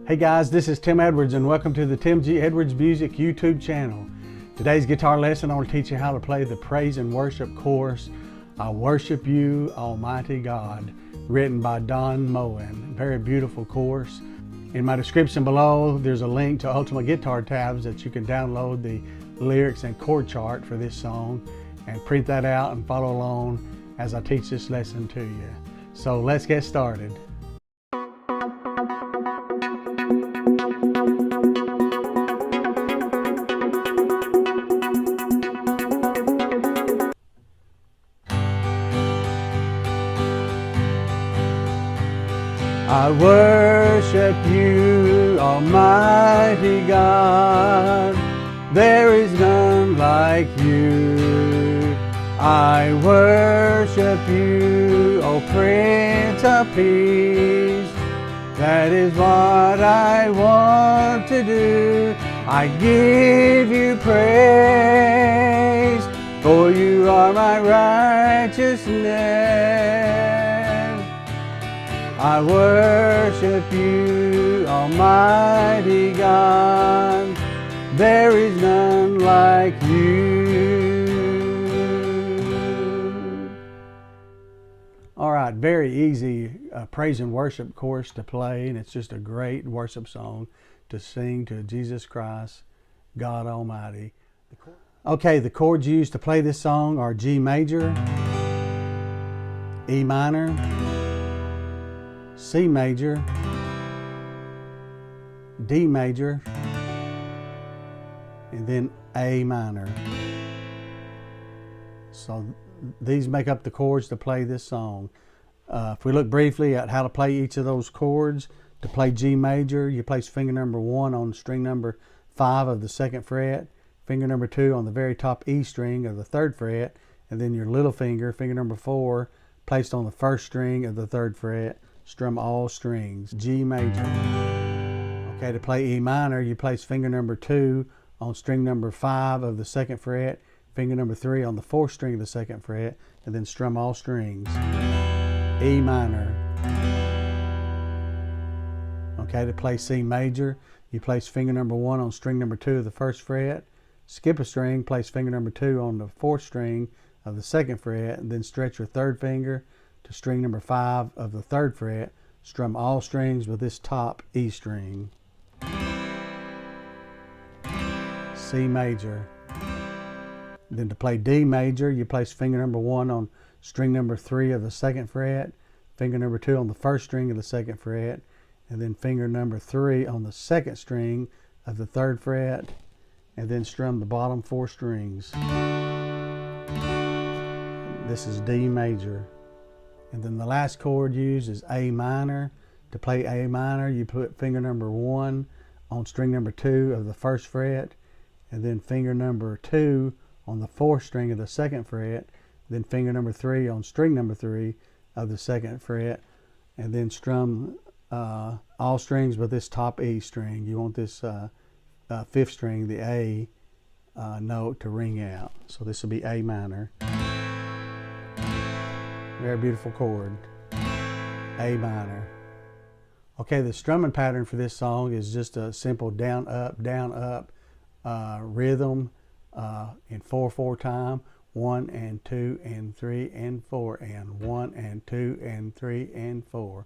Hey guys, this is Tim Edwards and welcome to the Tim G. Edwards Music YouTube channel. Today's guitar lesson, I want to teach you how to play the praise and worship chorus, I Worship You, Almighty God, written by Don Moen. Very beautiful chorus. In my description below, there's a link to Ultimate Guitar tabs that you can download the lyrics and chord chart for this song and print that out and follow along as I teach this lesson to you. So let's get started. I worship you, Almighty God. There is none like you. I worship you, O Prince of Peace. That is what I want to do. I give you praise, for you are my righteousness. I worship you, Almighty God. There is none like you. All right, very easy praise and worship chorus to play, and it's just a great worship song to sing to Jesus Christ, God Almighty. Okay, the chords used to play this song are G major, E minor, C major, D major, and then A minor. So these make up the chords to play this song. If we look briefly at how to play each of those chords, to play G major, you place finger number 1 on string number 5 of the 2nd fret, finger number 2 on the very top E string of the 3rd fret, and then your little finger, finger number 4, placed on the 1st string of the 3rd fret. Strum all strings, G major. Okay, to play E minor, you place finger number 2 on string number 5 of the 2nd fret, finger number 3 on the 4th string of the 2nd fret, and then strum all strings, E minor. Okay, to play C major, you place finger number 1 on string number 2 of the 1st fret, skip a string, place finger number 2 on the 4th string of the 2nd fret, and then stretch your 3rd finger to string number 5 of the 3rd fret, strum all strings with this top E string. C major. Then to play D major, you place finger number 1 on string number 3 of the 2nd fret, finger number 2 on the 1st string of the 2nd fret, and then finger number 3 on the 2nd string of the 3rd fret, and then strum the bottom 4 strings. This is D major. And then the last chord used is A minor. To play A minor, you put finger number 1 on string number 2 of the 1st fret, and then finger number 2 on the 4th string of the 2nd fret, then finger number 3 on string number 3 of the 2nd fret, and then strum all strings with this top E string. You want this 5th string, the A note, to ring out. So this will be A minor. Very beautiful chord, A minor. Okay, the strumming pattern for this song is just a simple down, up rhythm in 4/4 time. 1 and 2 and 3 and 4 and 1 and 2 and 3 and 4.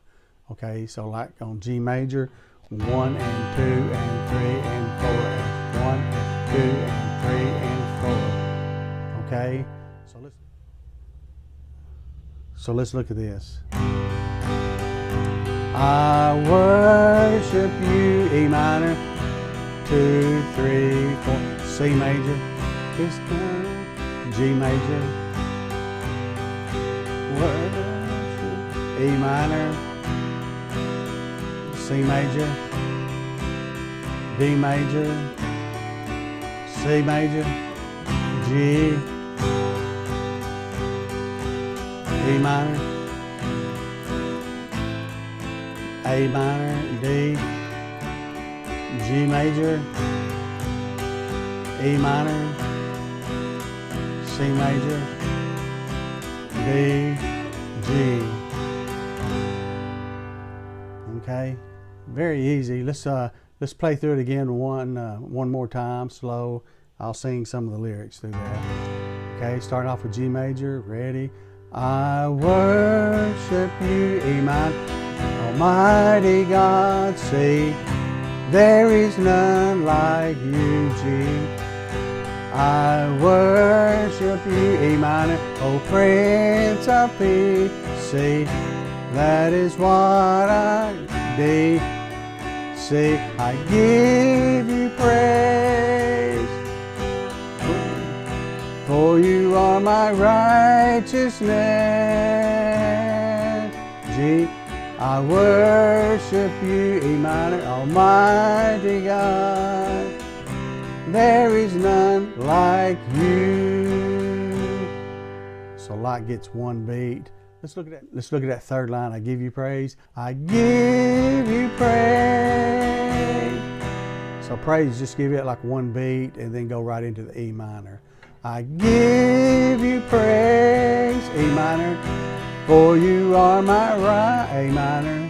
Okay, so like on G major, 1 and 2 and 3 and 4 and 1 and 2 and 3 and 4. Okay, so let's look at this. I worship you, E minor, 2, 3, 4, C major, this time, G major, worship, E minor, C major, D major, C major, G, E minor, A minor, D, G major, E minor, C major, D, G. Okay, Very easy. Let's play through it again one more time, slow. I'll sing some of the lyrics through that. Okay, starting off with G major. Ready? I worship you, E minor, Almighty God. See, there is none like you, G. I worship you, E minor, O Prince of Peace. See, that is what I do. See, I give you praise, for you are my righteousness. G, I worship you, E minor, Almighty God. There is none like you. So like gets one beat. Let's look at that third line. I give you praise. I give you praise. So praise, just give it like one beat and then go right into the E minor. I give you praise, E minor, for you are my right, A minor.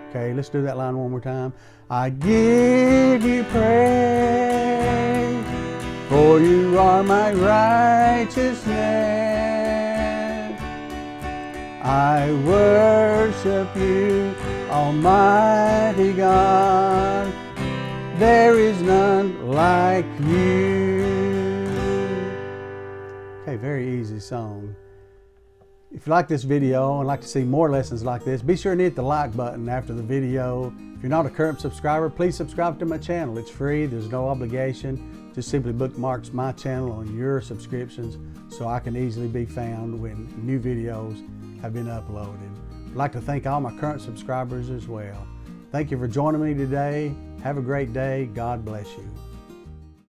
Okay, let's do that line one more time. I give you praise, for you are my righteousness. I worship you, Almighty God. There is none like you. Okay, very easy song. If you like this video and like to see more lessons like this, be sure to hit the like button after the video. If you're not a current subscriber, please subscribe to my channel. It's free, there's no obligation. Just simply bookmarks my channel on your subscriptions so I can easily be found when new videos have been uploaded. I'd like to thank all my current subscribers as well. Thank you for joining me today. Have a great day. God bless you.